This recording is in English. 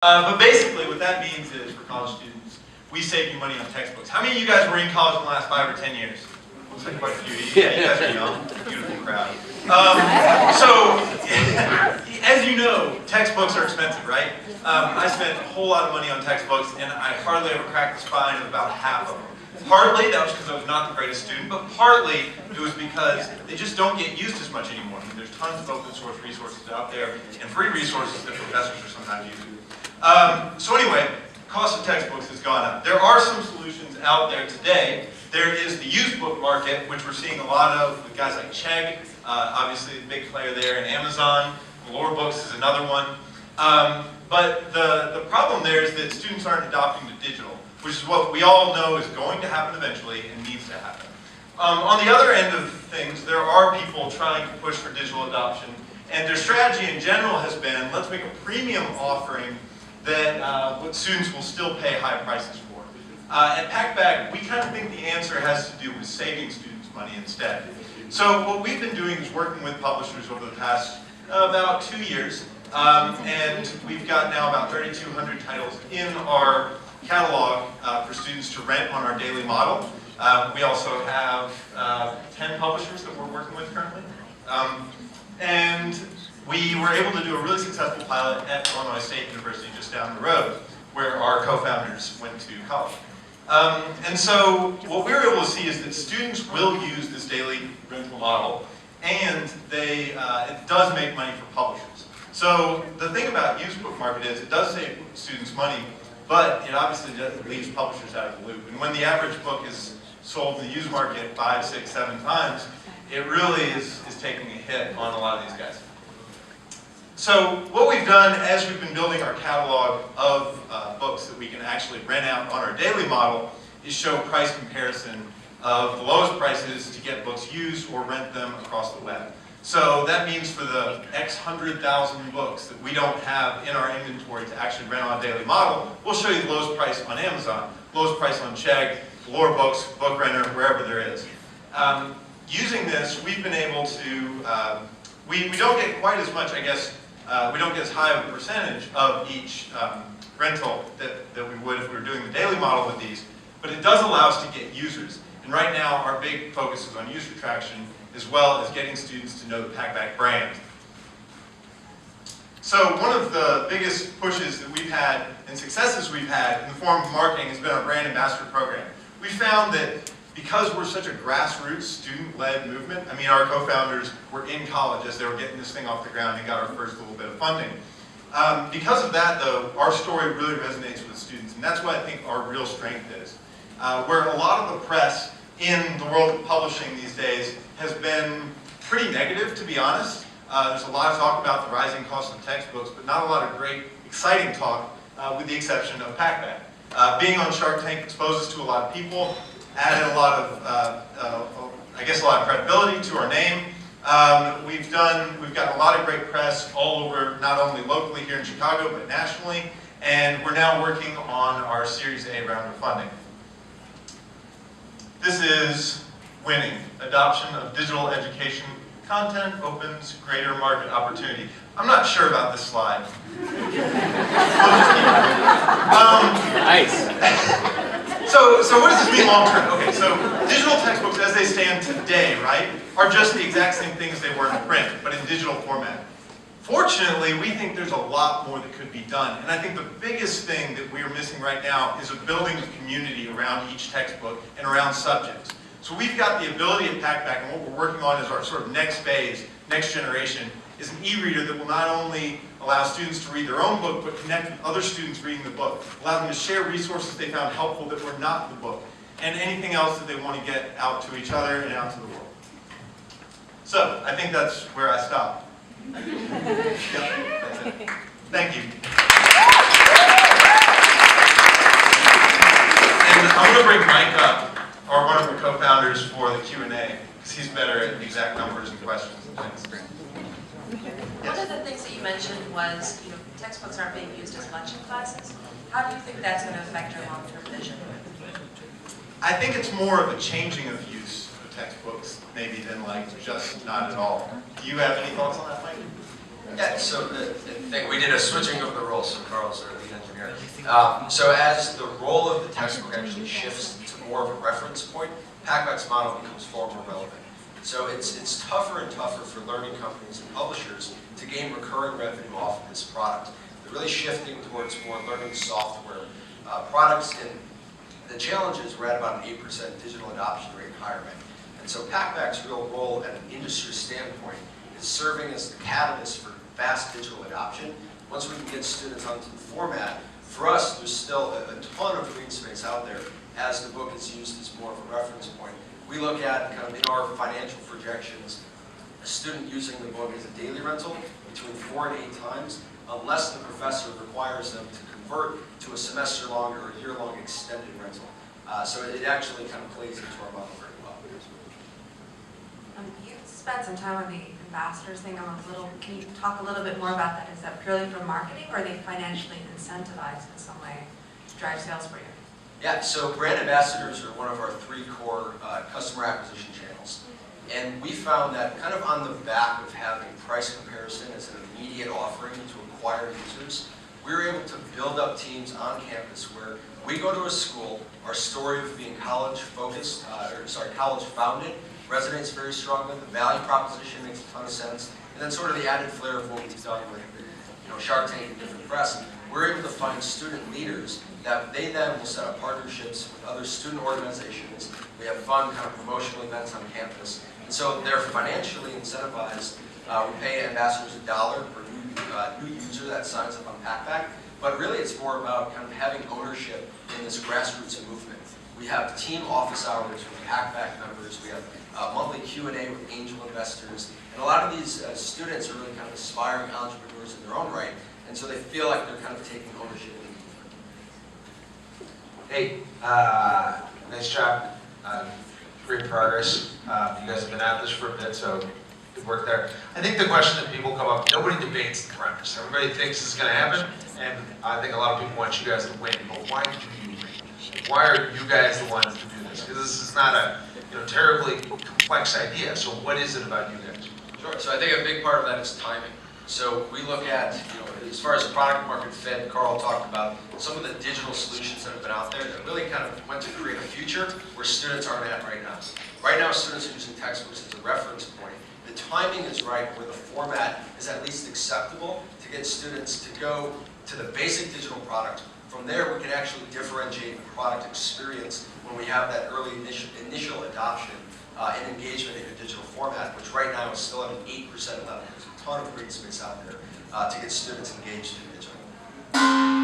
But basically, what that means is, for college students, we save you money on textbooks. How many of you guys were in college in the last 5 or 10 years? Looks like quite a few. You guys are young. Beautiful crowd. So, as you know, textbooks are expensive, right? I spent a whole lot of money on textbooks, and I hardly ever cracked the spine of about half of them. Partly, that was because I was not the greatest student, but partly, it was because they just don't get used as much anymore. I mean, there's tons of open source resources out there, and free resources that professors are sometimes using. So anyway, cost of textbooks has gone up. There are some solutions out there today. There is the used book market, which we're seeing a lot of with guys like Chegg, obviously the big player there, and Amazon. Valor Books is another one. But the problem there is that students aren't adopting to digital, which is what we all know is going to happen eventually and needs to happen. On the other end of things, there are people trying to push for digital adoption, and their strategy in general has been, let's make a premium offering that what students will still pay high prices for. At Packback, we kind of think the answer has to do with saving students money instead. So what we've been doing is working with publishers over the past about 2 years, and we've got now about 3,200 titles in our catalog for students to rent on our daily model. We also have 10 publishers that we're working with currently. And we were able to do a really successful pilot at Illinois State University just down the road, where our co-founders went to college. And so what we were able to see is that students will use this daily rental model, and it does make money for publishers. So the thing about used book market is it does save students money, but it obviously leaves publishers out of the loop. And when the average book is sold in the used market 5, 6, 7 times, it really is taking a hit on a lot of these guys. So what we've done as we've been building our catalog of books that we can actually rent out on our daily model is show price comparison of the lowest prices to get books used or rent them across the web. So that means for the X 100,000 books that we don't have in our inventory to actually rent on a daily model, we'll show you the lowest price on Amazon, lowest price on Chegg, Valor Books, Book Renter, wherever there is. Using this, we've been able to, we don't get quite as much, I guess, we don't get as high of a percentage of each rental that we would if we were doing the daily model with these, but it does allow us to get users. And right now, our big focus is on user traction, as well as getting students to know the Packback brand. So one of the biggest pushes that we've had and successes we've had in the form of marketing has been our brand ambassador program. We found that because we're such a grassroots, student-led movement, I mean, our co-founders were in college as they were getting this thing off the ground and got our first little bit of funding. Because of that, though, our story really resonates with students, and that's what I think our real strength is. Where a lot of the press in the world of publishing these days has been pretty negative, to be honest. There's a lot of talk about the rising cost of textbooks, but not a lot of great, exciting talk, with the exception of Packback. Being on Shark Tank exposes us to a lot of people, added a lot of, I guess, a lot of credibility to our name. We've got a lot of great press all over, not only locally here in Chicago, but nationally, and we're now working on our Series A round of funding. This is winning. Adoption of digital education content opens greater market opportunity. I'm not sure about this slide. Nice. So what does this mean long term? Okay, so digital textbooks as they stand today, right, are just the exact same things they were in print, but in digital format. Fortunately, we think there's a lot more that could be done, and I think the biggest thing that we are missing right now is a building of community around each textbook and around subjects. So we've got the ability at Packback, and what we're working on is our sort of next phase, next generation, is an e-reader that will not only allow students to read their own book, but connect with other students reading the book, allow them to share resources they found helpful that were not in the book, and anything else that they want to get out to each other and out to the world. So, I think that's where I stop. Yep, that's it. Thank you. And I'm going to bring Mike up, or one of the co-founders, for the Q&A, because he's better at exact numbers and questions and things. One of the things that you mentioned was, textbooks aren't being used as much in classes. How do you think that's going to affect your long-term vision? I think it's more of a changing of use of textbooks, maybe, than like just not at all. Do you have any thoughts on that, Mike? Yeah, so I think we did a switching of the roles, so Karl's our lead here. So as the role of the textbook actually shifts to more of a reference point, Packback's model becomes far more relevant. So it's tougher and tougher for learning companies and publishers to gain recurring revenue off of this product. They're really shifting towards more learning software products, and the challenge is we're at about an 8% digital adoption rate in higher ed. And so Packback's real role at an industry standpoint is serving as the catalyst for fast digital adoption. Once we can get students onto the format, for us, there's still a ton of green space out there as the book is used as more of a reference point. We look at, kind of in our financial projections, a student using the book as a daily rental between 4 and 8 times, unless the professor requires them to convert to a semester-long or a year-long extended rental. So it actually kind of plays into our model very well. You spent some time on the ambassadors thing. Can you talk a little bit more about that? Is that purely for marketing, or are they financially incentivized in some way to drive sales for you? Yeah, so brand ambassadors are one of our 3 core customer acquisition channels. And we found that kind of on the back of having price comparison as an immediate offering to acquire users, we were able to build up teams on campus where we go to a school, our story of being college-focused, college-founded, resonates very strongly, the value proposition makes a ton of sense, and then sort of the added flair of what we've done with Shark Tank and different press. We're able to find student leaders that they then will set up partnerships with other student organizations. We have fun kind of promotional events on campus. And so they're financially incentivized. We pay ambassadors $1 per new user that signs up on Packback. But really it's more about kind of having ownership in this grassroots movement. We have team office hours with Packback members. We have monthly Q&A with angel investors. And a lot of these students are really kind of aspiring entrepreneurs in their own right. And so they feel like they're kind of taking ownership in the movement. Hey, nice job. Great progress. You guys have been at this for a bit, so good work there. I think the question that people come up, nobody debates the premise. Everybody thinks it's going to happen, and I think a lot of people want you guys to win. But why do you win? Why are you guys the ones to do this? Because this is not a terribly complex idea. So what is it about you guys? Sure. So I think a big part of that is timing. So we look at, as far as product market fit, Karl talked about some of the digital solutions that have been out there that really kind of went to create a future where students aren't at right now. Right now, students are using textbooks as a reference point. The timing is right where the format is at least acceptable to get students to go to the basic digital product. From there, we can actually differentiate the product experience when we have that early initial adoption and engagement in a digital format, which right now is still at an 8% level. There's a ton of green space out there to get students engaged in digital.